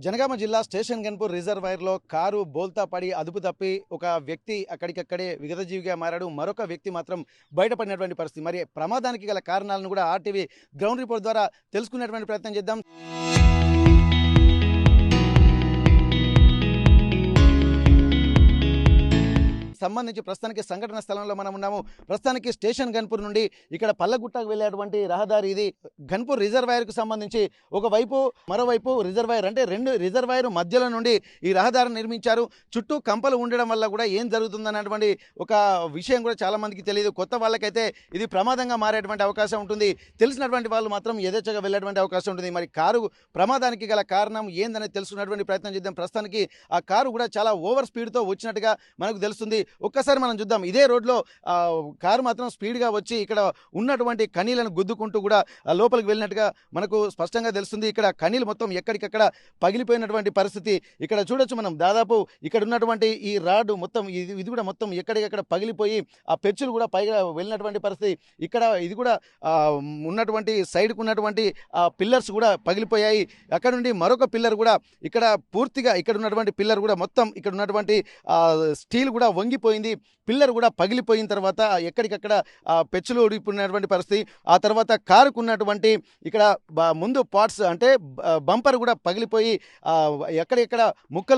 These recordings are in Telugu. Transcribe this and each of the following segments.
జనగామ జిల్లా స్టేషన్ గన్పూర్ రిజర్వాయర్లో కారు బోల్తా పడి అదుపు తప్పి ఒక వ్యక్తి అక్కడికక్కడే విగతజీవిగా మారాడు. మరొక వ్యక్తి మాత్రం బయటపడినటువంటి పరిస్థితి. మరి ప్రమాదానికి గల కారణాలను కూడా ఆర్టీవీ గ్రౌండ్ రిపోర్ట్ ద్వారా తెలుసుకునేటువంటి ప్రయత్నం చేద్దాం. సంబంధించి ప్రస్తుతానికి సంఘటన స్థలంలో మనం ఉన్నాము. ప్రస్తుతానికి స్టేషన్ గన్పూర్ నుండి ఇక్కడ పల్లగుట్టకు వెళ్ళేటువంటి రహదారి ఇది. గన్పూర్ రిజర్వాయర్కు సంబంధించి ఒకవైపు మరోవైపు రిజర్వాయర్ అంటే రెండు రిజర్వాయర్ మధ్యలో నుండి ఈ రహదారిని నిర్మించారు. చుట్టూ కంపలు ఉండడం వల్ల కూడా ఏం జరుగుతుందన్నటువంటి ఒక విషయం కూడా చాలా మందికి తెలియదు. కొత్త వాళ్ళకైతే ఇది ప్రమాదంగా మారేటువంటి అవకాశం ఉంటుంది. తెలిసినటువంటి వాళ్ళు మాత్రం యథేచ్ఛగా వెళ్ళేటువంటి అవకాశం ఉంటుంది. మరి కారు ప్రమాదానికి గల కారణం ఏందనేది తెలుసుకున్నటువంటి ప్రయత్నం చేద్దాం. ప్రస్తుతానికి ఆ కారు కూడా చాలా ఓవర్ స్పీడ్తో వచ్చినట్టుగా మనకు తెలుస్తుంది. ఒక్కసారి మనం చూద్దాం. ఇదే రోడ్లో కారు మాత్రం స్పీడ్గా వచ్చి ఇక్కడ ఉన్నటువంటి కనీలను గుద్దుకుంటూ కూడా లోపలికి వెళ్ళినట్టుగా మనకు స్పష్టంగా తెలుస్తుంది. ఇక్కడ కనీలు మొత్తం ఎక్కడికక్కడ పగిలిపోయినటువంటి పరిస్థితి ఇక్కడ చూడొచ్చు మనం. దాదాపు ఇక్కడ ఉన్నటువంటి ఈ రాడ్ మొత్తం ఇది కూడా మొత్తం ఎక్కడికక్కడ పగిలిపోయి ఆ పెచ్చులు కూడా పైగా వెళ్ళినటువంటి పరిస్థితి. ఇక్కడ ఇది కూడా ఉన్నటువంటి సైడ్కు ఉన్నటువంటి పిల్లర్స్ కూడా పగిలిపోయాయి. అక్కడ నుండి మరొక పిల్లర్ కూడా ఇక్కడ పూర్తిగా ఇక్కడ ఉన్నటువంటి పిల్లర్ కూడా మొత్తం ఇక్కడ ఉన్నటువంటి స్టీల్ కూడా వంగిపోయింది. పిల్లర్ కూడా పగిలిపోయిన తర్వాత ఎక్కడికక్కడ పెచ్చులు ఊడిపోయినటువంటి పరిస్థితి. ఆ తర్వాత కారుకు ఉన్నటువంటి ఇక్కడ ముందు పార్ట్స్ అంటే బంపర్ కూడా పగిలిపోయి ఎక్కడెక్కడ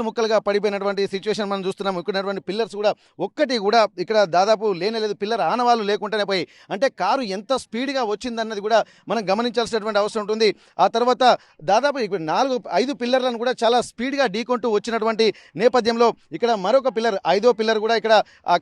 ముక్కలుగా పడిపోయినటువంటి సిచ్యువేషన్ మనం చూస్తున్నాం. ఉన్నటువంటి పిల్లర్స్ కూడా ఒక్కటి కూడా ఇక్కడ దాదాపు లేనేలేదు. పిల్లర్ ఆనవాళ్ళు లేకుండానే పోయి అంటే కారు ఎంత స్పీడ్గా వచ్చిందన్నది కూడా మనం గమనించాల్సినటువంటి అవసరం ఉంటుంది. ఆ తర్వాత దాదాపు ఇక్కడ 4-5 పిల్లర్లను కూడా చాలా స్పీడ్గా ఢీకొంటూ వచ్చినటువంటి నేపథ్యంలో ఇక్కడ మరొక పిల్లర్ 5వ పిల్లర్ కూడా ఇక్కడ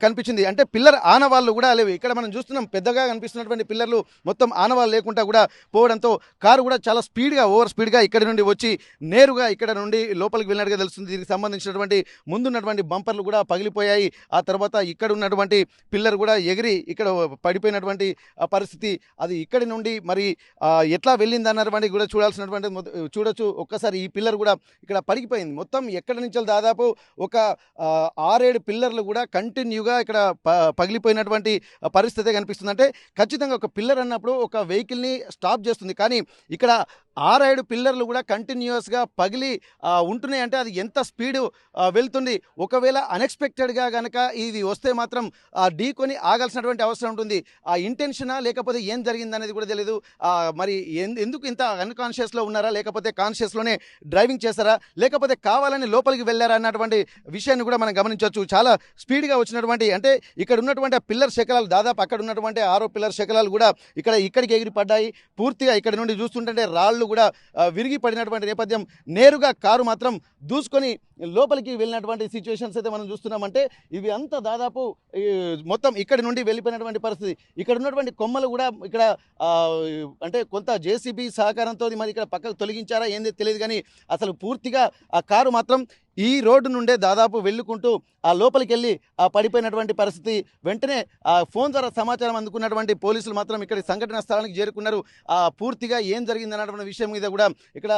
కనిపించింది. అంటే పిల్లర్ ఆనవాళ్ళు కూడా లేవు. ఇక్కడ మనం చూస్తున్నాం పెద్దగా కనిపిస్తున్నటువంటి పిల్లర్లు మొత్తం ఆనవాళ్ళు లేకుండా కూడా పోవడంతో కారు కూడా చాలా స్పీడ్గా ఓవర్ స్పీడ్గా ఇక్కడ నుండి వచ్చి నేరుగా ఇక్కడ నుండి లోపలికి వెళ్ళినట్టుగా తెలుస్తుంది. దీనికి సంబంధించినటువంటి ముందున్నటువంటి బంపర్లు కూడా పగిలిపోయాయి. ఆ తర్వాత ఇక్కడ ఉన్నటువంటి పిల్లర్ కూడా ఎగిరి ఇక్కడ పడిపోయినటువంటి పరిస్థితి. అది ఇక్కడి నుండి మరి ఎట్లా వెళ్ళింది అన్నటువంటి కూడా చూడొచ్చు. ఒక్కసారి ఈ పిల్లర్ కూడా ఇక్కడ పడిపోయింది. మొత్తం ఎక్కడి నుంచి దాదాపు ఒక 6-7 పిల్లర్లు కూడా కంటిన్యూగా ఇక్కడ పగిలిపోయినటువంటి పరిస్థితి కనిపిస్తుంది. అంటే ఖచ్చితంగా ఒక పిల్లర్ అన్నప్పుడు ఒక వెహికల్ని స్టాప్ చేస్తుంది. కానీ ఇక్కడ 6-7 పిల్లర్లు కూడా కంటిన్యూస్గా పగిలి ఉంటున్నాయి. అంటే అది ఎంత స్పీడు వెళ్తుంది. ఒకవేళ అన్ఎక్స్పెక్టెడ్గా కనుక ఇది వస్తే మాత్రం ఢీకొని ఆగాల్సినటువంటి అవసరం ఉంటుంది. ఆ ఇంటెన్షనా లేకపోతే ఏం జరిగింది అనేది కూడా తెలియదు. మరి ఎందుకు ఇంత అన్కాన్షియస్లో ఉన్నారా, లేకపోతే కాన్షియస్లోనే డ్రైవింగ్ చేస్తారా, లేకపోతే కావాలని లోపలికి వెళ్ళారా అన్నటువంటి విషయాన్ని కూడా మనం గమనించవచ్చు. చాలా స్పీడ్గా వచ్చినటువంటి అంటే ఇక్కడ ఉన్నటువంటి ఆ పిల్లర్ శకలాలు దాదాపు అక్కడ ఉన్నటువంటి 6 పిల్లర్ శకలాలు కూడా ఇక్కడికి ఎగిరి పడ్డాయి. పూర్తిగా ఇక్కడ నుండి చూస్తుంటే రాళ్ళు కూడా విరిగి పడినటువంటి నేపథ్యం. నేరుగా కారు మాత్రం దూసుకొని లోపలికి వెళ్ళినటువంటి సిచ్యువేషన్స్ అయితే మనం చూస్తున్నామంటే ఇవి అంతా దాదాపు మొత్తం ఇక్కడి నుండి వెళ్ళిపోయినటువంటి పరిస్థితి. ఇక్కడ ఉన్నటువంటి కొమ్మలు కూడా ఇక్కడ అంటే కొంత జేసీబీ సహకారంతో మరి ఇక్కడ పక్కకు తొలగించారా ఏంది తెలియదు. కానీ అసలు పూర్తిగా ఆ కారు మాత్రం ఈ రోడ్డు నుండే దాదాపు వెళ్ళుకుంటూ ఆ లోపలికి వెళ్ళి పడిపోయినటువంటి పరిస్థితి. వెంటనే ఫోన్ ద్వారా సమాచారం అందుకున్నటువంటి పోలీసులు మాత్రం ఇక్కడ సంఘటన స్థలానికి చేరుకున్నారు. పూర్తిగా ఏం జరిగింది అన్నటువంటి విషయం మీద కూడా ఇక్కడ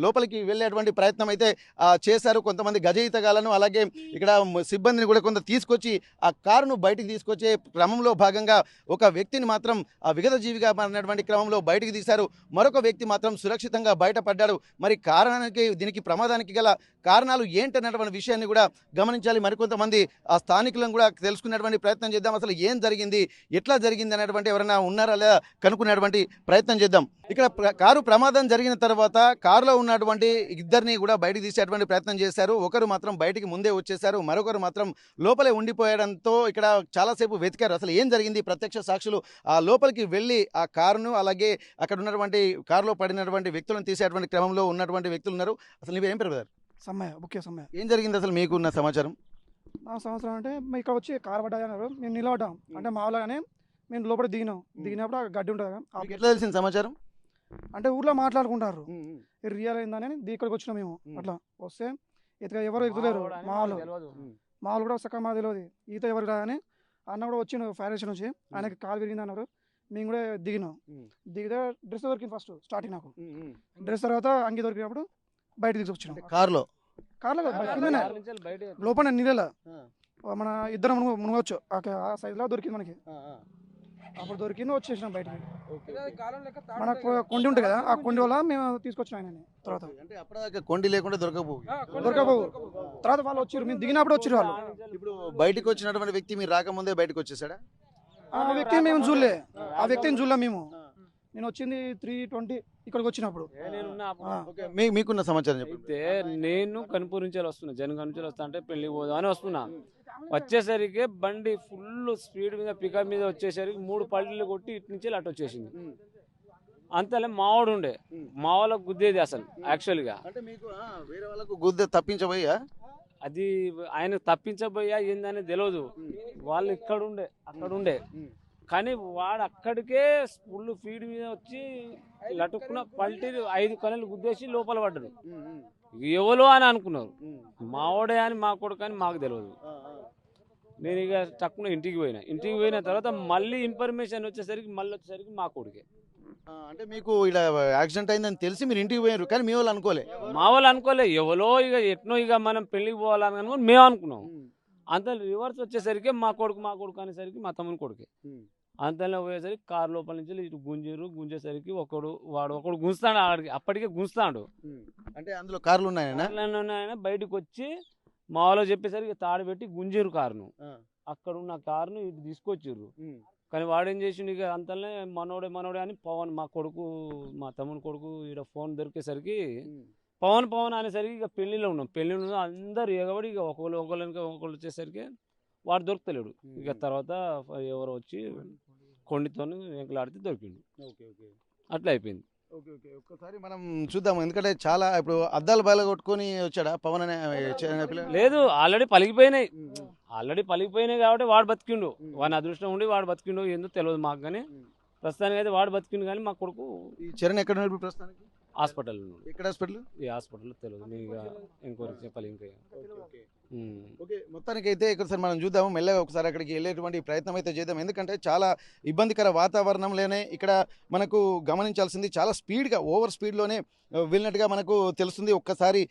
లోపలికి వెళ్ళేటువంటి ప్రయత్నం అయితే చేశారు. కొంతమంది గజయితగాలను అలాగే ఇక్కడ సిబ్బందిని కూడా కొంత తీసుకొచ్చి ఆ కారును బయటికి తీసుకొచ్చే క్రమంలో భాగంగా ఒక వ్యక్తిని మాత్రం విగతజీవిగా మారినటువంటి క్రమంలో బయటికి తీశారు. మరొక వ్యక్తి మాత్రం సురక్షితంగా బయటపడ్డాడు. మరి దీనికి ప్రమాదానికి గల కారణాలు ఏంటన్నటువంటి విషయాన్ని కూడా గమనించాలి. మరికొంతమంది ఆ స్థానికులను కూడా తెలుసుకునేటువంటి ప్రయత్నం చేద్దాం. అసలు ఏం జరిగింది, ఎట్లా జరిగింది అనేటువంటి ఎవరైనా ఉన్నారా లేదా కనుక్కునేటువంటి ప్రయత్నం చేద్దాం. ఇక్కడ కారు ప్రమాదం జరిగిన తర్వాత కారులో ఉన్నటువంటి ఇద్దరిని కూడా బయటికి తీసేటువంటి ప్రయత్నం చేశారు. ఒకరు మాత్రం బయటికి ముందే వచ్చేశారు, మరొకరు మాత్రం లోపలే ఉండిపోయడంతో ఇక్కడ చాలాసేపు వెతికారు. అసలు ఏం జరిగింది, ప్రత్యక్ష సాక్షులు ఆ లోపలికి వెళ్ళి ఆ కారును అలాగే అక్కడ ఉన్నటువంటి కారులో పడినటువంటి వ్యక్తులను తీసేటువంటి క్రమంలో ఉన్నటువంటి వ్యక్తులు ఉన్నారు. అసలు నువ్వేం పేరు? సమ్మయ్య, ముఖ్య సమ్మయ్య. ఏం జరిగింది అసలు మీకున్న సమాచారం? నా సంవత్సరం అంటే ఇక్కడ వచ్చి కారు పడ్డాయన్నారు. మేము నిలబడ్డాం. అంటే మామూలుగానే మేము లోపల దిగినప్పుడు ఆ గడ్డి ఉంటుంది కదా. ఎట్లా తెలిసింది సమాచారం? అంటే ఊర్లో మాట్లాడుకుంటారు. రియల్ అయిందని ఇక్కడికి వచ్చినాం మేము. అట్లా వస్తే ఎవరు ఎదుగులేరు. మామూలు కూడా సక్క మాకు తెలియదు. ఈత ఎవరు రాదని అన్న కూడా వచ్చిండు ఫైర్ స్టేషన్ నుంచి. ఆయనకి కాలు విరిగింది అన్నారు. మేము కూడా దిగితే డ్రెస్ దొరికింది ఫస్ట్ స్టార్టింగ్. నాకు డ్రెస్ తర్వాత అంగి దొరికినప్పుడు బయట తీసుకొచ్చినాం. కార్లో లోపల నీళ్ళ మన ఇద్దరం మునగొచ్చు. ఆ సైజులో దొరికింది మనకి. అప్పుడు దొరికింది వచ్చేసినాం బయటికి. మనకు కొండి ఉంటుంది కదా, ఆ కొండి వల్ల మేము తీసుకొచ్చినాం ఆయనని. తర్వాత అంటే అప్పటిదాకా కొండి లేకుండా దొరకపోవు. దొరకపోవు. తర్వాత వాళ్ళు వచ్చారు, మేము దిగినప్పుడు వచ్చారు వాళ్ళు. ఇప్పుడు బయటకు వచ్చినటువంటి వ్యక్తి మీరు రాకముందే బయటకు వచ్చేసాడా? ఆ వ్యక్తిని మేము చూడలే, ఆ వ్యక్తిని చూడలే మేము. నేను వచ్చింది 3:20 ఇక్కడికి వచ్చినప్పుడు. ఓకే, మీకున్న సమాచారం చెప్పండి. అయితే నేను కనుపూర్ నుంచి వస్తున్నా, జనగాం నుంచి వస్తా అంటే పెళ్లికి పోదాం అని వస్తున్నా. వచ్చేసరికి బండి ఫుల్ స్పీడ్ మీద పికప్ మీద వచ్చేసరికి 3 పల్టీలు కొట్టి ఇటు నుంచి అటు వచ్చేసింది. అంతలే మావాడు ఉండే, మా వాళ్ళకు గుద్దేది అసలు యాక్చువల్గా. అంటే మీకు వేరే వాళ్ళకు గుద్ద తప్పించబోయా? అది ఆయన తప్పించబోయా ఏందని తెలియదు. వాళ్ళు ఇక్కడ ఉండే అక్కడ ఉండే, కానీ వాడు అక్కడికే ఫుల్ ఫీడ్ మీద వచ్చి లటుక్కున పల్టీ 5 కళ్ళు గుద్దేసి లోపల పడ్డారు. ఎవరో అని అనుకున్నారు, మావాడే అని మా కొడుకు అని మాకు తెలియదు. నేను ఇక తక్కువ ఇంటికి పోయిన తర్వాత మళ్ళీ ఇన్ఫర్మేషన్ వచ్చేసరికి మా కొడుకే. అంటే మీకు ఇలా యాక్సిడెంట్ అయిందని తెలిసి మీరు ఇంటికి పోయారు, కానీ మీ వాళ్ళు అనుకోలే? మా వాళ్ళు అనుకోలే, ఎవరో ఇక ఎట్నో ఇక మనం పెళ్లికి పోవాలని అనుకుని మేము అనుకున్నాం. అంత రివర్స్ వచ్చేసరికి మా కొడుకు అనేసరికి మా తమ్ముని కొడుకే. అంతలో పోయేసరికి కారు లోపల నుంచి ఇటు గుంజేసరికి ఒకడు గుంజుతాడు, అప్పటికే గుంజుతాడు. అంటే అందులో కార్లు ఉన్నాయన ఆయన బయటకు వచ్చి మా వాళ్ళు చెప్పేసరికి తాడు పెట్టి గుంజేరు కారును. అక్కడ ఉన్న కారును ఇటు తీసుకొచ్చిర్రు. కానీ వాడేం చేసిండు, ఇక అంతలోనే మనోడే అని పవన్ మా తమ్ముని కొడుకు ఈడ ఫోన్ దొరికేసరికి పవన్ అనేసరికి ఇక పెళ్లిలో అందరు ఎగబడి ఇక ఒకళ్ళు వచ్చేసరికి వాడు దొరుకుతలేడు. ఇక తర్వాత ఎవరు వచ్చి కొండితో వెంకలాడితే దొరికిండు. అట్లా అయిపోయింది. ఒక్కసారి మనం చూద్దాం, ఎందుకంటే చాలా ఇప్పుడు అద్దాలు బయలు కొట్టుకొని వచ్చాడా పవన్ అనే పిల్ల? లేదు, ఆల్రెడీ పలిగిపోయినాయి కాబట్టి వాడు బతికిండు. వాని అదృష్టం ఉండి వాడు బతికిండు, ఏందో తెలియదు మాకు. కానీ ప్రస్తుతానికి అయితే వాడు బతికిండు. కానీ మా కొడుకు ఈ చరణ్ ఎక్కడ ఉన్నాడు ప్రస్తుతానికి? హాస్పిటల్ ఉన్నాడు. ఎక్కడ హాస్పిటల్? ఈ హాస్పిటల్లో తెలియదు, నేను ఇక ఎంక్వైరీ చెప్పాలి ఇంకా. ఓకే, మొత్తానికి అయితే ఒకసారి మనం చూద్దాము, మెల్లగా ఒకసారి అక్కడికి వెళ్ళేటువంటి ప్రయత్నం అయితే చేద్దాం. ఎందుకంటే చాలా ఇబ్బందికర వాతావరణంలోనే ఇక్కడ మనకు గమనించాల్సింది, చాలా స్పీడ్గా ఓవర్ స్పీడ్లోనే వెళ్ళినట్టుగా మనకు తెలుస్తుంది. ఒక్కసారి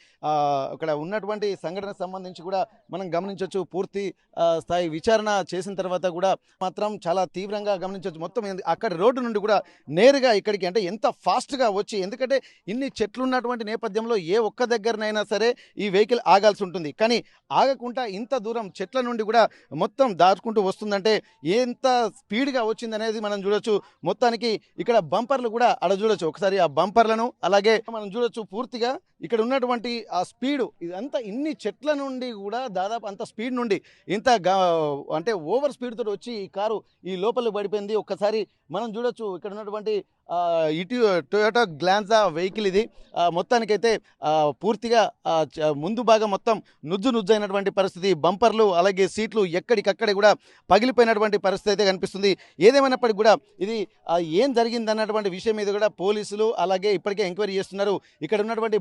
అక్కడ ఉన్నటువంటి సంఘటనకు సంబంధించి కూడా మనం గమనించవచ్చు. పూర్తి స్థాయి విచారణ చేసిన తర్వాత కూడా మాత్రం చాలా తీవ్రంగా గమనించవచ్చు. మొత్తం అక్కడ రోడ్డు నుండి కూడా నేరుగా ఇక్కడికి, అంటే ఎంత ఫాస్ట్గా వచ్చి, ఎందుకంటే ఇన్ని చెట్లు ఉన్నటువంటి నేపథ్యంలో ఏ ఒక్క దగ్గరనైనా సరే ఈ వెహికల్ ఆగాల్సి ఉంటుంది. కానీ ఆగకుండా ఇంత దూరం చెట్ల నుండి కూడా మొత్తం దాచుకుంటూ వస్తుందంటే ఎంత స్పీడ్గా వచ్చింది అనేది మనం చూడొచ్చు. మొత్తానికి ఇక్కడ బంపర్లు కూడా అక్కడ చూడొచ్చు. ఒకసారి ఆ బంపర్లను అలాగే మనం చూడొచ్చు. పూర్తిగా ఇక్కడ ఉన్నటువంటి ఆ స్పీడు, ఇదంతా ఇన్ని చెట్ల నుండి కూడా దాదాపు అంత స్పీడ్ నుండి ఇంత అంటే ఓవర్ స్పీడ్ తోటి వచ్చి ఈ కారు ఈ లోపలికి పడిపోయింది. ఒక్కసారి మనం చూడొచ్చు ఇక్కడ ఉన్నటువంటి టొయోటా గ్లాన్జా వెహికల్ ఇది. మొత్తానికైతే పూర్తిగా ముందు భాగం మొత్తం నుజ్జైనటువంటి పరిస్థితి, బంపర్లు అలాగే సీట్లు ఎక్కడికక్కడే కూడా పగిలిపోయినటువంటి పరిస్థితి అయితే కనిపిస్తుంది. ఏదేమైనప్పటికీ కూడా ఇది ఏం జరిగింది అన్నటువంటి విషయం మీద కూడా పోలీసులు అలాగే ఇప్పటికే ఎంక్వైరీ చేస్తున్నారు. ఇక్కడ ఉన్నటువంటి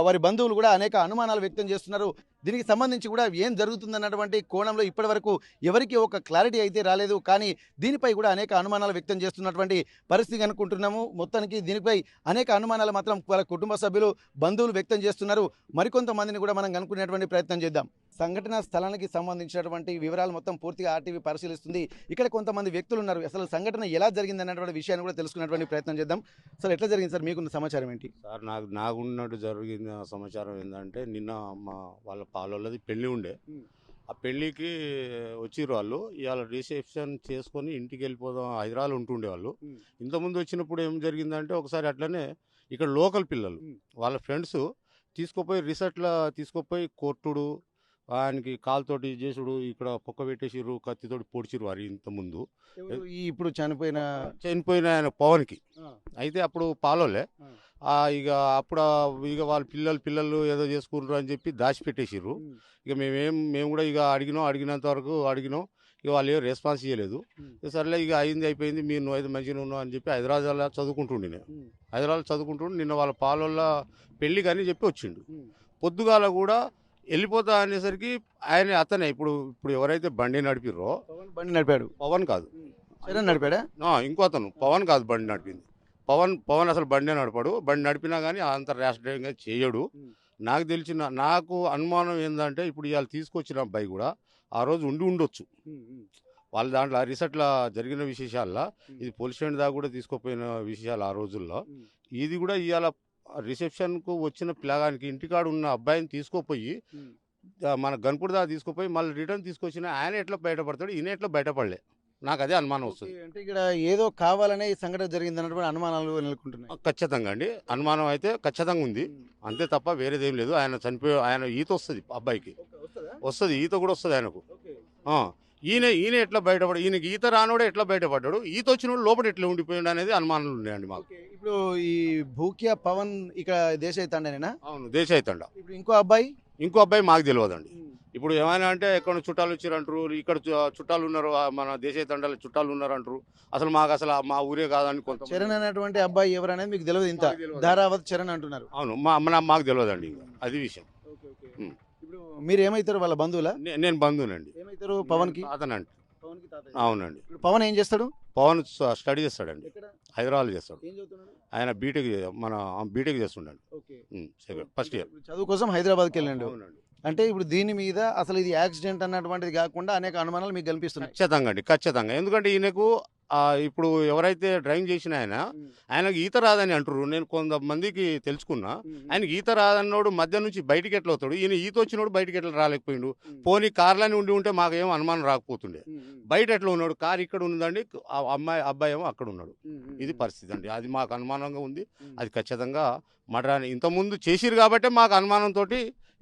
వారి బంధువులు కూడా అనేక అనుమానాలు వ్యక్తం చేస్తున్నారు. దీనికి సంబంధించి కూడా ఏం జరుగుతుందన్నటువంటి కోణంలో ఇప్పటి వరకు ఎవరికి ఒక క్లారిటీ అయితే రాలేదు. కానీ దీనిపై కూడా అనేక అనుమానాలు వ్యక్తం చేస్తున్నటువంటి పరిస్థితి అనుకుంటున్నాము. మొత్తానికి దీనిపై అనేక అనుమానాలు మాత్రం వాళ్ళ కుటుంబ సభ్యులు బంధువులు వ్యక్తం చేస్తున్నారు. మరికొంతమందిని కూడా మనం కనుక్కునేటువంటి ప్రయత్నం చేద్దాం. సంఘటన స్థలానికి సంబంధించినటువంటి వివరాలు మొత్తం పూర్తిగా ఆర్టీవీ పరిశీలిస్తుంది. ఇక్కడ కొంతమంది వ్యక్తులు ఉన్నారు. అసలు సంఘటన ఎలా జరిగింది అన్నటువంటి విషయాన్ని కూడా తెలుసుకునేటువంటి ప్రయత్నం చేద్దాం. సార్, ఎట్లా జరిగింది సార్? మీకున్న సమాచారం ఏంటి సార్? నాకున్నట్టు జరిగిన సమాచారం ఏంటంటే, నిన్న వాళ్ళ పాలది పెళ్లి ఉండే. ఆ పెళ్లికి వచ్చిర్రు వాళ్ళు. ఇవాళ రిసెప్షన్ చేసుకొని ఇంటికి వెళ్ళిపోదాం హైదరాబాద్ ఉంటుండే వాళ్ళు. ఇంతకుముందు వచ్చినప్పుడు ఏం జరిగిందంటే, ఒకసారి అట్లనే ఇక్కడ లోకల్ పిల్లలు వాళ్ళ ఫ్రెండ్స్ రిసార్ట్లో తీసుకుపోయి కొట్టుడు, ఆయనకి కాలుతోటి చేసుడు, ఇక్కడ పొక్క పెట్టేసిర్రు, కత్తితోటి పొడిచిర్రు. వారి ఇంతకుముందు ఇప్పుడు చనిపోయిన ఆయన పవన్కి అయితే అప్పుడు పాలోలే. ఇక అప్పుడు వాళ్ళ పిల్లలు ఏదో చేసుకుంటారు అని చెప్పి దాచిపెట్టేసిర్రు. ఇక మేము కూడా ఇక అడిగినంత వరకు అడిగినాం. ఇక వాళ్ళు ఏం రెస్పాన్స్ చేయలేదు. సర్లే ఇక అయిపోయింది, నువ్వు అయితే మంచిగా ఉన్నావు అని చెప్పి హైదరాబాద్లో చదువుకుంటుండే. నేను హైదరాబాద్ చదువుకుంటుండే. నిన్న వాళ్ళ పాలోళ్ళ పెళ్లి కానీ చెప్పి వచ్చిండు. పొద్దుగాల కూడా వెళ్ళిపోతా అనేసరికి అతనే ఇప్పుడు ఎవరైతే బండి నడిపిర్రో, బండి నడిపాడు పవన్ కాదు, నడిపాడా ఇంకో అతను, పవన్ కాదు బండి నడిపింది. పవన్ అసలు బండి నడపాడు. బండి నడిపినా కానీ అంత ర్యాష్ డ్రైవింగ్ చేయడు. నాకు అనుమానం ఏంటంటే, ఇప్పుడు ఇవాళ తీసుకొచ్చిన అబ్బాయి కూడా ఆ రోజు ఉండొచ్చు. వాళ్ళ దాంట్లో రిసార్ట్లో జరిగిన విశేషాల్లో ఇది పోలీస్ స్టేషన్ దాకా కూడా తీసుకుపోయిన విషయాలు ఆ రోజుల్లో. ఇది కూడా ఇవాళ రిసెప్షన్కు వచ్చిన పిల్లగానికి ఇంటికాడ ఉన్న అబ్బాయిని తీసుకుపోయి మన గన్పూర్ దాకా తీసుకుపోయి మళ్ళీ రిటర్న్ తీసుకొచ్చిన ఆయన ఎట్లా బయటపడతాడు, ఈయన ఎట్లా బయటపడలే. నాకు అదే అనుమానం వస్తుంది. అంటే ఇక్కడ ఏదో కావాలనే ఈ సంఘటన జరిగింది అన్నటువంటి అనుమానాలు నెలకొంటున్నాయి. ఖచ్చితంగా అండి, అనుమానం అయితే ఖచ్చితంగా ఉంది. అంతే తప్ప వేరేదేం లేదు. ఆయన ఆయన ఈత వస్తుంది అబ్బాయికి, వస్తుంది ఈత కూడా వస్తుంది ఆయనకు. ఈయన ఎట్లా బయటపడ, ఈయనకి ఈత రానోడే ఎట్లా బయటపడ్డాడు, ఈత వచ్చినోడు లోపల ఎట్లా ఉండిపోయాడు అనేది అనుమానాలు ఉన్నాయండి మాకు. ఇప్పుడు ఈ భూక్యా పవన్ ఇక్కడ దేశాయి తండనేనా? అవును, దేశాయి తండ. ఇప్పుడు ఇంకో అబ్బాయి మాకు తెలియదండి. ఇప్పుడు ఏమైనా అంటే ఎక్కడ చుట్టాలు వచ్చారంటారు, ఇక్కడ చుట్టాలు ఉన్నారు, మన దేశాయి తండాల చుట్టాలు ఉన్నారు అంటారు. అసలు మాకు అసలు మా ఊరే కాదని కొంత చరణ్ అనేటువంటి అబ్బాయి ఎవరనేది మీకు తెలియదు, ఇంత ధారావత్ చరణ్ అంటున్నారు. అవును, మాకు తెలియదండి, అది విషయం. ఇప్పుడు మీరు ఏమైతారు, వాళ్ళ బంధువులా? నేను బంధువునండి. ఏమైతారు పవన్ కి? అతనండి. అవునండి. ఇప్పుడు పవన్ ఏం చేస్తాడు? పవన్ స్టడీ చేస్తాడండి, హైదరాబాద్ చేస్తాడు. ఏం చదువుతున్నాడు? ఆయన బీటెక్ చేస్తుండండి, ఫస్ట్ ఇయర్. చదువు కోసం హైదరాబాద్కి వెళ్ళండి. అంటే ఇప్పుడు దీని మీద అసలు ఇది యాక్సిడెంట్ అన్నటువంటిది కాకుండా అనేక అనుమానాలు మీకు కనిపిస్తున్నాయి. ఖచ్చితంగా. ఎందుకంటే ఈయనకు ఇప్పుడు ఎవరైతే డ్రైవింగ్ చేసిన ఆయనకు ఈత రాదని అంటారు. నేను కొంతమందికి తెలుసుకున్నా, ఆయనకి ఈత రాదన్నోడు మధ్య నుంచి బయటికి ఎట్లా అవుతాడు, ఈయన ఈత వచ్చినోడు బయటికి ఎట్లా రాలేకపోయిండు. పోనీ కార్లని ఉంటే మాకేం అనుమానం రాకపోతుండే. బయట ఎట్లా ఉన్నాడు, కారు ఇక్కడ ఉందండి, అబ్బాయి ఏమో అక్కడ ఉన్నాడు. ఇది పరిస్థితి అండి, అది మాకు అనుమానంగా ఉంది. అది ఖచ్చితంగా మర్డర్ ఇంతకుముందు చేసిరు కాబట్టి మాకు అనుమానంతో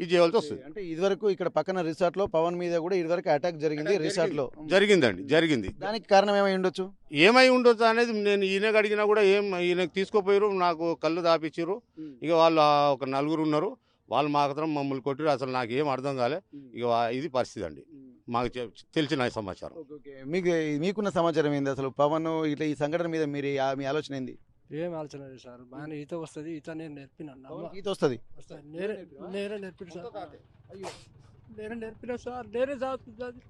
ఇది చేయవలసి వస్తుంది. అంటే ఇదివరకు ఇక్కడ పక్కన రిసార్ట్ లో పవన్ మీద కూడా ఇదివరకు అటాక్ జరిగింది, రిసార్ట్ లో జరిగింది. దానికి కారణం ఏమై ఉండొచ్చు అనేది నేను ఈయనకు అడిగినా కూడా ఈయనకు తీసుకుపోయారు, నాకు కళ్ళు దాపిచ్చారు. ఇక వాళ్ళు ఒక 4 ఉన్నారు, వాళ్ళు మాత్రం మమ్మల్ని కొట్టారు. అసలు నాకు ఏం అర్థం కాలే. ఇక ఇది పరిస్థితి అండి, మాకు తెలిసిన సమాచారం. మీకున్న సమాచారం ఏంది అసలు పవన్ ఇట్లా ఈ సంఘటన మీద మీ ఆలోచన ఏంది? ఏం ఆలోచన లేదు సార్, బాగా ఈత వస్తుంది, ఈత నేను నేర్పినాను. ఈత వస్తుంది? నేనే నేర్పిన సార్, నేనే నేర్పిన సార్, నేనే చదువుతుంది.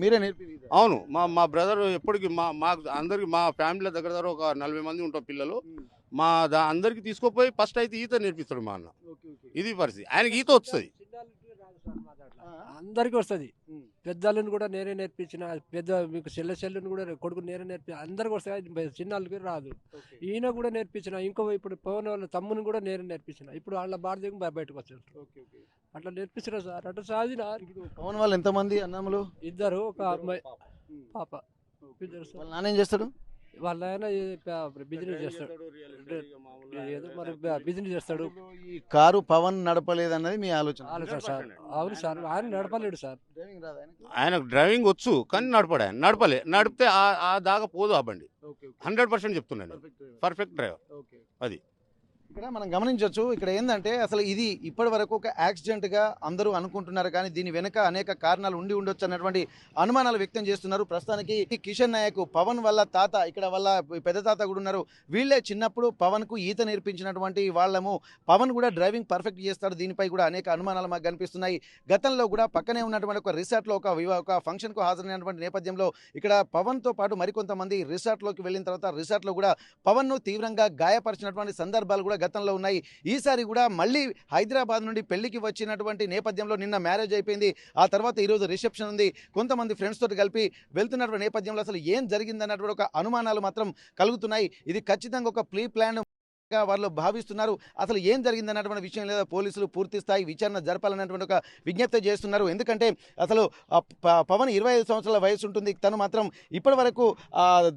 మీరే నేర్పి? అవును, మా బ్రదర్ ఎప్పటికి మాకు అందరికి మా ఫ్యామిలీ దగ్గర ఒక 40 మంది ఉంటాం పిల్లలు. అందరికి తీసుకుపోయి ఫస్ట్ అయితే ఈత నేర్పిస్తాడు మా అన్న. ఇది పరిస్థితి. ఆయనకి ఈత వస్తుంది, అందరికి వస్తుంది. పెద్దలను కూడా నేనే నేర్పించిన, మీకు చెల్లెని కూడా కొడుకు నేనే అందరికి వస్తాయి, చిన్నకి రాదు. ఈయన కూడా నేర్పించిన. ఇప్పుడు పవన్ వాళ్ళ తమ్ముని కూడా నేనే నేర్పించిన. ఇప్పుడు వాళ్ళ భారతీయ బయటకు వచ్చారు, అట్లా నేర్పించిన సార్. అట్లా సాధిన. పవన్ వాళ్ళు ఎంతమంది అన్నములు? 2, ఒక అమ్మాయి పాప. నాన్న ఏం చేస్తాడు? వాళ్ళ ఆయన బిజినెస్ చేస్తాడు, ఏదో మరి బిజినెస్ చేస్తాడు. ఈ కారు పవన్ నడపలేదన్నది మీ ఆలోచన? సార్, అవును సార్, ఆయన నడపలేడు సార్. ఆయనకు డ్రైవింగ్ వచ్చు కానీ నడిపితే ఆ దాకా పోదు ఆ బండి. 100% చెప్తున్నాను, పర్ఫెక్ట్ డ్రైవర్. అది ఇక్కడ మనం గమనించవచ్చు. ఇక్కడ ఏంటంటే అసలు ఇది ఇప్పటి వరకు ఒక యాక్సిడెంట్ గా అందరూ అనుకుంటున్నారు, కానీ దీని వెనుక అనేక కారణాలు ఉండి ఉండొచ్చు అన్నటువంటి అనుమానాలు వ్యక్తం చేస్తున్నారు. ప్రస్తుతానికి కిషన్ నాయక్ పవన్ వల్ల తాత, ఇక్కడ వాళ్ళ పెద్ద తాత కూడా ఉన్నారు. వీళ్ళే చిన్నప్పుడు పవన్ కు ఈత నేర్పించినటువంటి వాళ్ళము. పవన్ కూడా డ్రైవింగ్ పర్ఫెక్ట్ చేస్తాడు. దీనిపై కూడా అనేక అనుమానాలు మాకు కనిపిస్తున్నాయి. గతంలో కూడా పక్కనే ఉన్నటువంటి ఒక రిసార్ట్ లో ఒక ఫంక్షన్ కు హాజరైనటువంటి నేపథ్యంలో ఇక్కడ పవన్ తో పాటు మరికొంతమంది రిసార్ట్ లోకి వెళ్ళిన తర్వాత రిసార్ట్ లో కూడా పవన్ ను తీవ్రంగా గాయపరిచినటువంటి సందర్భాలు కూడా గతంలో ఉన్నాయి. ఈసారి కూడా మళ్ళీ హైదరాబాద్ నుండి పెళ్లికి వచ్చినటువంటి నేపథ్యంలో నిన్న మ్యారేజ్ అయిపోయింది. ఆ తర్వాత ఈరోజు రిసెప్షన్ ఉంది. కొంతమంది ఫ్రెండ్స్ తోటి కలిపి వెళ్తున్నటువంటి నేపథ్యంలో అసలు ఏం జరిగిందన్నటువంటి ఒక అనుమానాలు మాత్రం కలుగుతున్నాయి. ఇది ఖచ్చితంగా ఒక ప్రీ ప్లాన్ వాళ్ళు భావిస్తున్నారు. అసలు ఏం జరిగింది అన్నటువంటి విషయం లేదా పోలీసులు పూర్తి స్థాయి విచారణ జరపాలన్నటువంటి ఒక విజ్ఞప్తి చేస్తున్నారు. ఎందుకంటే అసలు పవన్ 25 సంవత్సరాల వయసు ఉంటుంది. తను మాత్రం ఇప్పటి వరకు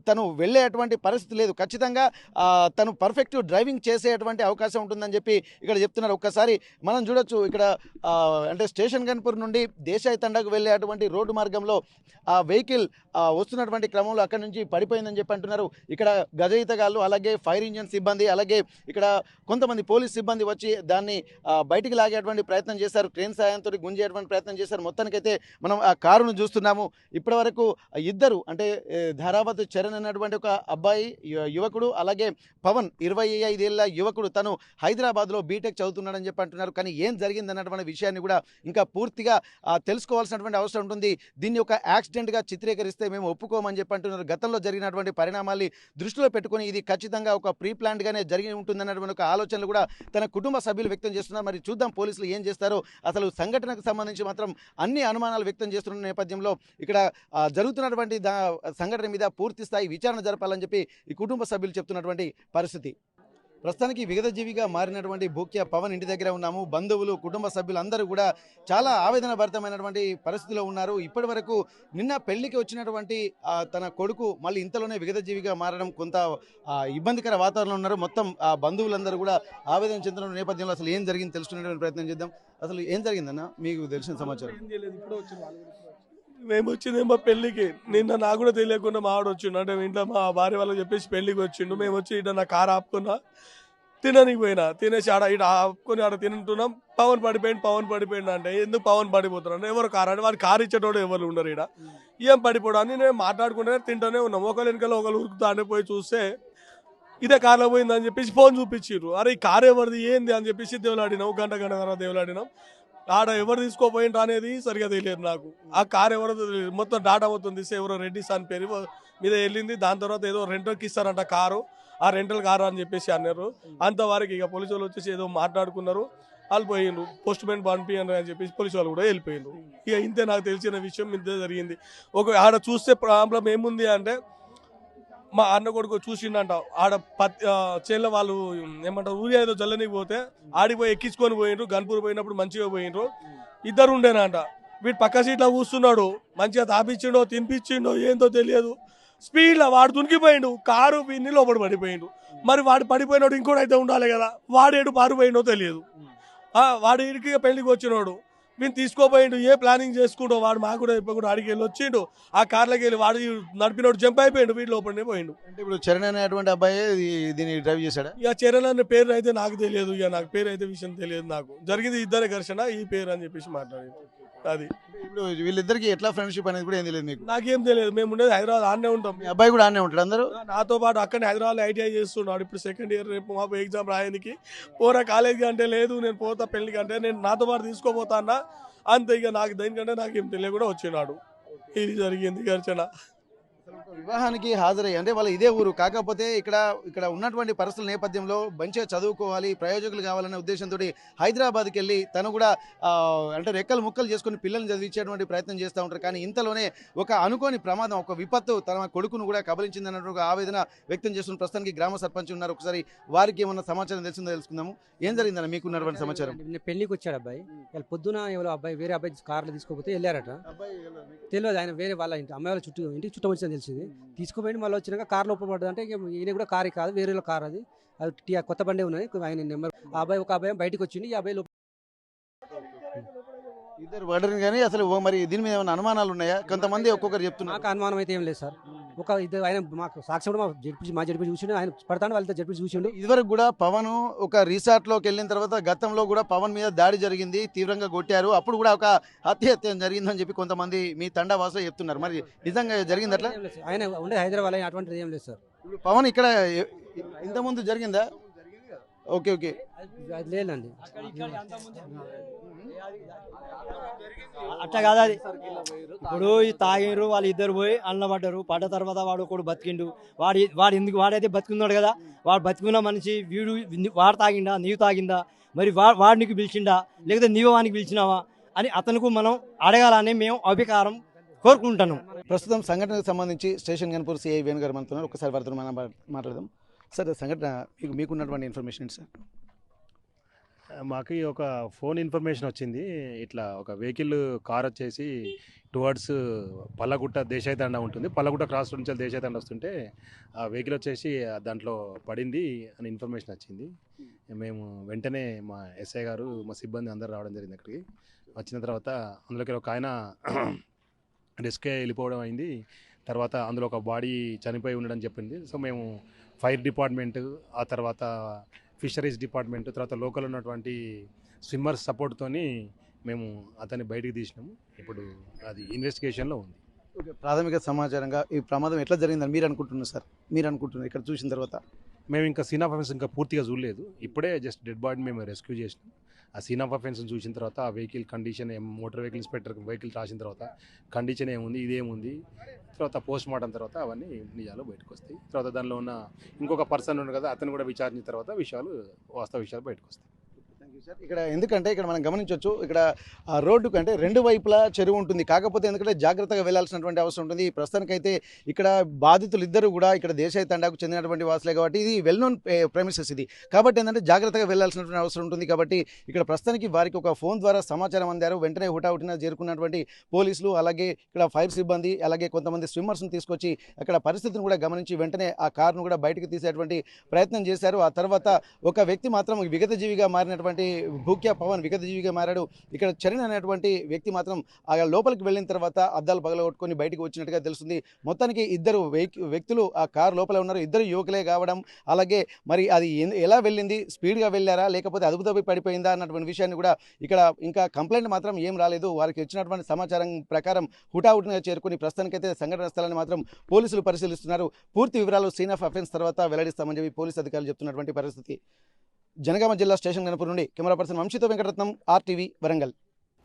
తను వెళ్ళేటువంటి పరిస్థితి లేదు. ఖచ్చితంగా తను పర్ఫెక్ట్ డ్రైవింగ్ చేసేటువంటి అవకాశం ఉంటుందని చెప్పి ఇక్కడ చెప్తున్నారు. ఒక్కసారి మనం చూడొచ్చు. ఇక్కడ అంటే స్టేషన్ గన్పూర్ నుండి దేశాయి తండాకు వెళ్ళేటువంటి రోడ్డు మార్గంలో ఆ వెహికల్ వస్తున్నటువంటి క్రమంలో అక్కడి నుంచి పడిపోయిందని చెప్పి అంటున్నారు. ఇక్కడ గజ ఈతగాళ్ళు, అలాగే ఫైర్ ఇంజిన్ సిబ్బంది, అలాగే ఇక్కడ కొంతమంది పోలీస్ సిబ్బంది వచ్చి దాన్ని బయటికి లాగేటువంటి ప్రయత్నం చేశారు. క్రేన్ సాయంతో గుంజేటువంటి ప్రయత్నం చేశారు. మొత్తానికైతే మనం ఆ కారును చూస్తున్నాము. ఇప్పటి వరకు ఇద్దరు అంటే ధారావత్ చరణ్ అన్నటువంటి ఒక అబ్బాయి యువకుడు, అలాగే పవన్ 25 ఏళ్ల యువకుడు, తను హైదరాబాద్లో బీటెక్ చదువుతున్నాడని చెప్పి అంటున్నారు. కానీ ఏం జరిగింది అన్నటువంటి విషయాన్ని కూడా ఇంకా పూర్తిగా తెలుసుకోవాల్సినటువంటి అవసరం ఉంటుంది. దీన్ని ఒక యాక్సిడెంట్గా చిత్రీకరిస్తే మేము ఒప్పుకోమని చెప్పి అంటున్నారు. గతంలో జరిగినటువంటి పరిణామాల్ని దృష్టిలో పెట్టుకుని ఇది ఖచ్చితంగా ఒక ప్రీ ప్లాన్డ్గానే జరిగిన ఉంటుందన్నటువంటి ఒక ఆలోచనలు కూడా తన కుటుంబ సభ్యులు వ్యక్తం చేస్తున్నారు. మరి చూద్దాం పోలీసులు ఏం చేస్తారో. అసలు సంఘటనకు సంబంధించి మాత్రం అన్ని అనుమానాలు వ్యక్తం చేస్తున్న నేపథ్యంలో ఇక్కడ జరుగుతున్నటువంటి సంఘటన మీద పూర్తి స్థాయి విచారణ జరపాలని చెప్పి ఈ కుటుంబ సభ్యులు చెప్తున్నటువంటి పరిస్థితి. ప్రస్తుతానికి విగతజీవిగా మారినటువంటి భూక్య పవన్ ఇంటి దగ్గర ఉన్నాము. బంధువులు, కుటుంబ సభ్యులు అందరూ కూడా చాలా ఆవేదన భరితమైనటువంటి పరిస్థితిలో ఉన్నారు. ఇప్పటి వరకు నిన్న పెళ్లికి వచ్చినటువంటి తన కొడుకు మళ్ళీ ఇంతలోనే విగతజీవిగా మారడం కొంత ఇబ్బందికర వాతావరణంలో ఉన్నారు. మొత్తం బంధువులందరూ కూడా ఆవేదన చెందుతున్న నేపథ్యంలో అసలు ఏం జరిగింది తెలుసుకునేటువంటి ప్రయత్నం చేద్దాం. అసలు ఏం జరిగిందన్న మీకు తెలిసిన సమాచారం? మేము వచ్చింది మా పెళ్ళికి. నిన్న నాకు కూడా తెలియకుండా మా ఆవిడ వచ్చిండు. అంటే ఇంట్లో మా భార్య వాళ్ళకి చెప్పేసి పెళ్ళికి వచ్చిండు. మేము వచ్చి ఇట్లా నా కారు ఆపుకున్నా, తిననికి పోయినా. తినేసి ఇటు ఆపుకొని తింటున్నాం. పవన్ పడిపోయిండు అంటే ఎందుకు పవన్ పడిపోతున్నాడు అంటే ఎవరు కారు అంటే వాడు కారు ఇచ్చేటోడు ఎవరు ఉండరు ఇక్కడ. ఏం పడిపోవడం అని నేను మాట్లాడుకుంటే తింటూనే ఉన్నాం. ఒకరి వెనకాల ఒకరు ఉరుకుతానే పోయి చూస్తే ఇదే కార్లో పోయిందని చెప్పేసి ఫోన్ చూపించారు. అరే ఈ కారు ఎవరిది ఏంది అని చెప్పేసి దేవులాడినాం. గంట తర్వాత దేవులాడినాం. ఆడ ఎవరు తీసుకోపోయిండ్రు అనేది సరిగా తెలియదు నాకు. ఆ కార్ ఎవరో తెలియదు. మొత్తం డాటా మొత్తం తీస్తే ఎవరో రెడ్డిస్ అని పేరు మీద వెళ్ళింది. దాని తర్వాత ఏదో రెంటల్కి ఇస్తారంట కారు. ఆ రెంటల్ కారు అని చెప్పేసి అన్నారు. అంతవరకు ఇక పోలీసు వాళ్ళు వచ్చేసి ఏదో మాట్లాడుకున్నారు. వాళ్ళు పోయిండ్రు. పోస్ట్ మ్యాన్ పంపియండి అని చెప్పేసి పోలీసు వాళ్ళు కూడా వెళ్ళిపోయిండ్రు. ఇక ఇంతే నాకు తెలిసిన విషయం. ఇంతే జరిగింది. ఆడ చూస్తే ప్రాబ్లం ఏముంది అంటే మా అన్న కొడుకు చూసిండంట. ఆడ చేళ్ళ వాళ్ళు ఏమంటారు ఊరి ఏదో జల్లనికి పోతే ఆడిపోయి ఎక్కించుకొని పోయిండ్రు. గన్పూర్ పోయినప్పుడు మంచిగా పోయిండ్రు. ఇద్దరు ఉండేనంట. వీడు పక్క సీట్లో కూర్చున్నాడు. మంచిగా తాపించిండో తినిపించిండో ఏందో తెలియదు. స్పీడ్లో వాడు దునికిపోయిండు. కారు పిన్ని లోపల పడిపోయిండు. మరి వాడు పడిపోయినాడు ఇంకోటి అయితే ఉండాలి కదా. వాడు ఏడు పారిపోయిండో తెలియదు. వాడు ఇంటికి పెళ్లికి వచ్చినాడు. వీళ్ళు తీసుకోపోయిండు. ఏ ప్లానింగ్ చేసుకుంటూ వాడు మాకు కూడా ఇప్పుడు అడిగి వెళ్ళి వచ్చిండు. ఆ కార్లోకి వెళ్ళి వాడు నడిపినోడు జంప్ అయిపోయిండు. వీటి లోపలనే పోయిండు. అంటే ఇప్పుడు చరణ్ అనేటువంటి అబ్బాయి దీన్ని డ్రైవ్ చేశాడా? ఇక చరణ్ అనే పేరు అయితే నాకు తెలియదు. ఇక నాకు పేరు అయితే విషయం తెలియదు. నాకు జరిగింది ఇద్దరే ఘర్షణ. ఈ పేరు అని చెప్పేసి మాట్లాడేది అది. ఇప్పుడు వీళ్ళిద్దరికి ఎట్లా ఫ్రెండ్షిప్ అనేది కూడా ఏం తెలియదు మీకు? నాకేం తెలియదు. మేము ఉండేది హైదరాబాద్. ఆడనే ఉంటాం. మీ అబ్బాయి కూడా ఆడనే ఉంటాడు అందరూ? నాతో పాటు అక్కడనే హైదరాబాద్లో ఐటీఐ చేస్తున్నాడు. ఇప్పుడు సెకండ్ ఇయర్. రేపు మాకు ఎగ్జామ్ రాయడానికి పోరా కాలేజీకి అంటే లేదు నేను పోతా పెళ్లికి అంటే నేను నాతో పాటు తీసుకోపోతా అన్న. అంతే. ఇక నాకు దేనికంటే నాకేం తెలియకుండా వచ్చినాడు. ఇది జరిగింది ఘర్షణ. వివాహానికి హాజరయ్యి అంటే వాళ్ళ ఇదే ఊరు కాకపోతే ఇక్కడ ఉన్నటువంటి పరిస్థితుల నేపథ్యంలో మంచిగా చదువుకోవాలి, ప్రయోజకులు కావాలనే ఉద్దేశంతో హైదరాబాద్కి వెళ్ళి తను కూడా అంటే రెక్కలు ముక్కలు చేసుకుని పిల్లల్ని చదివించేటువంటి ప్రయత్నం చేస్తూ ఉంటారు. కానీ ఇంతలోనే ఒక అనుకోని ప్రమాదం, ఒక విపత్తు తన కొడుకును కూడా కబలించిందన్నట్టు ఆవేదన వ్యక్తం చేస్తున్న ప్రస్తుతానికి గ్రామ సర్పంచ్ ఉన్నారు. ఒకసారి వారికి ఏమన్నా సమాచారం తెలిసిందో తెలుసుకుందాము. ఏం జరిగిందని మీకున్నటువంటి సమాచారం? పెళ్లికి వచ్చాడు అబ్బాయి. వాళ్ళు పొద్దున ఎవరో అబ్బాయి వేరే అబ్బాయి కార్లో తీసుకోపోతే వెళ్ళారట. తెలియదు ఆయన వేరే వాళ్ళ అమ్మాయి వాళ్ళ ఇంటికి చుట్టం వచ్చిందని తెలిసింది. తీసుకుపోయి మళ్ళీ వచ్చినాక కార్ లోపల పడ్డది. అంటే ఈయన కూడా కారు కాదు, వేరే కారు అది. అది కొత్త బండి ఉన్నది. ఆయన నెంబర్ ఒక అబ్బాయి బయటకు వచ్చింది. ఈ అబ్బాయి ఇద్దరు పడరు. కానీ అసలు మరి దీని మీద ఏమైనా అనుమానాలు ఉన్నాయా? కొంతమంది ఒక్కొక్కరు చెప్తున్నారు. నాకు అనుమానం అయితే ఏం లేదు సార్. ఒక ఇద్దరు ఆయన మాకు సాక్షి కూడా మా జడ్పీ చూసిండు. ఆయన పడతాను వాళ్ళతో జడ్పీ చూసిండు. ఇదివరకు కూడా పవన్ ఒక రిసార్ట్లోకి వెళ్ళిన తర్వాత గతంలో కూడా పవన్ మీద దాడి జరిగింది, తీవ్రంగా కొట్టారు. అప్పుడు కూడా ఒక హత్య జరిగిందని చెప్పి కొంతమంది మీ తండా వాసులు చెప్తున్నారు. మరి నిజంగా జరిగింది అట్లా? ఆయన ఉండే హైదరాబాద్ అటువంటిది ఏం లేదు సార్. ఇప్పుడు పవన్ ఇక్కడ ఇంతకుముందు జరిగిందా? ఓకే ఓకే అది లేదండి. అట్లా కాదు అది. ఇప్పుడు ఈ తాగిరు వాళ్ళు ఇద్దరు పోయి అన్న పడ్డ తర్వాత వాడు ఒకడు బతికిండు. వాడైతే బతుకున్నాడు కదా. వాడు బతుకున్న మనిషి వాడు తాగిండా నీవు తాగిందా, మరి వాడు నీకు పిలిచిండా లేకపోతే నీవు వానికి పిలిచినావా అని అతనికి మనం అడగాలని మేము అభికారం కోరుకుంటున్నాం. ప్రస్తుతం సంఘటనకు సంబంధించి స్టేషన్ గన్పూర్ సిఐ వేణుగారు మనతున్నారు. ఒకసారి వారితో మనం మాట్లాడదాం. సార్ సంఘటన మీకున్నటువంటి ఇన్ఫర్మేషన్ సార్? మాకు ఒక ఫోన్ ఇన్ఫర్మేషన్ వచ్చింది. ఇట్లా ఒక వెహికల్ కార్ వచ్చేసి టువర్డ్స్ పల్లగుట్ట దేశాయితండ ఉంటుంది. పల్లగుట్ట క్రాస్ నుంచి దేశాయితండ వస్తుంటే ఆ వెహికల్ వచ్చేసి దాంట్లో పడింది అని ఇన్ఫర్మేషన్ వచ్చింది. మేము వెంటనే మా ఎస్ఐ గారు మా సిబ్బంది అందరూ రావడం జరిగింది. అక్కడికి వచ్చిన తర్వాత అందులోకి ఒక ఆయన రెస్క్యూ వెళ్ళిపోవడం అయింది. తర్వాత అందులో ఒక బాడీ చనిపోయి ఉండడం చెప్పింది. సో మేము ఫైర్ డిపార్ట్మెంట్, ఆ తర్వాత ఫిషరీస్ డిపార్ట్మెంట్, తర్వాత లోకల్ ఉన్నటువంటి స్విమ్మర్స్ సపోర్ట్తోని మేము అతన్ని బయటికి తీసినాము. ఇప్పుడు అది ఇన్వెస్టిగేషన్లో ఉంది. ఓకే, ప్రాథమిక సమాచారంగా ఈ ప్రమాదం ఎట్లా జరిగిందని మీరు అనుకుంటున్నారు సార్? మీరు అనుకుంటున్నారు ఇక్కడ చూసిన తర్వాత? మేము ఇంకా సీన్ ఆఫ్ ఇంకా పూర్తిగా చూడలేదు. ఇప్పుడే జస్ట్ డెడ్ బాడీని మేము రెస్క్యూ చేసినాం. ఆ సీన్ ఆఫ్ అఫెన్స్ చూసిన తర్వాత ఆ vehicle condition motor vehicle inspector vehicle రాసిన తర్వాత కండిషన్ ఏముంది ఇదేముంది తర్వాత పోస్ట్ మార్టం తర్వాత అవన్నీ నిజాలు బయటకు వస్తాయి. తర్వాత దానిలో ఉన్న ఇంకొక పర్సన్ ఉన్నాడు కదా అతను కూడా విచారించిన తర్వాత వాస్తవ విషయాలు బయటకు వస్తాయి. ఇక్కడ ఎందుకంటే ఇక్కడ మనం గమనించవచ్చు, ఇక్కడ ఆ రోడ్డు కంటే రెండు వైపులా చెరువు ఉంటుంది. కాకపోతే ఎందుకంటే జాగ్రత్తగా వెళ్లాల్సినటువంటి అవసరం ఉంటుంది. ప్రస్తుతానికైతే ఇక్కడ బాధితులు ఇద్దరు కూడా ఇక్కడ దేశాయి తండాకు చెందినటువంటి వాసులే కాబట్టి ఇది వెల్ నోన్ ప్రెమిసెస్ ఇది. కాబట్టి ఏంటంటే జాగ్రత్తగా వెళ్లాల్సినటువంటి అవసరం ఉంటుంది. కాబట్టి ఇక్కడ ప్రస్తుతానికి వారికి ఒక ఫోన్ ద్వారా సమాచారం అందారు. వెంటనే హుటాహుటిన చేరుకున్నటువంటి పోలీసులు, అలాగే ఇక్కడ ఫైర్ సిబ్బంది, అలాగే కొంతమంది స్విమ్మర్స్ని తీసుకొచ్చి అక్కడ పరిస్థితిని కూడా గమనించి వెంటనే ఆ కారును కూడా బయటకు తీసేటువంటి ప్రయత్నం చేశారు. ఆ తర్వాత ఒక వ్యక్తి మాత్రం విగతజీవిగా మారినటువంటి భూక్యా పవన్ విగతజీవిగా మారాడు. ఇక్కడ చరణ్ అనేటువంటి వ్యక్తి మాత్రం ఆ లోపలికి వెళ్ళిన తర్వాత అద్దాలు పగలగొట్టుకొని బయటకు వచ్చినట్టుగా తెలుస్తుంది. మొత్తానికి ఇద్దరు వ్యక్తులు ఆ కారు లోపల ఉన్నారు. ఇద్దరు యువకులే కావడం, అలాగే మరి అది ఎలా వెళ్ళింది, స్పీడ్గా వెళ్ళారా లేకపోతే అదుపు తప్పి పడిపోయిందా అన్నటువంటి విషయాన్ని కూడా ఇక్కడ ఇంకా కంప్లైంట్ మాత్రం ఏం రాలేదు. వారికి వచ్చినటువంటి సమాచారం ప్రకారం హుటాహుటిన చేరుకుని ప్రస్తుతానికైతే సంఘటన స్థలాన్ని మాత్రం పోలీసులు పరిశీలిస్తున్నారు. పూర్తి వివరాలు సీన్ ఆఫ్ అఫెన్స్ తర్వాత వెల్లడిస్తామని చెప్పి పోలీసు అధికారులు చెప్తున్నటువంటి పరిస్థితి. జనగామ జిల్లా స్టేషన్ గణపూర్ నుండి కెమెరా పర్సన్ వంశీతో Venkataratnam, RTV Warangal.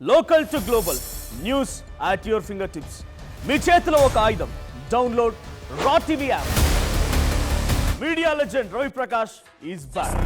Local to global news at your finger tips. మీ చేతిలో ఒక ఆయుధం. డౌన్లోడ్ రా TV app. Media legend Ravi Prakash is back.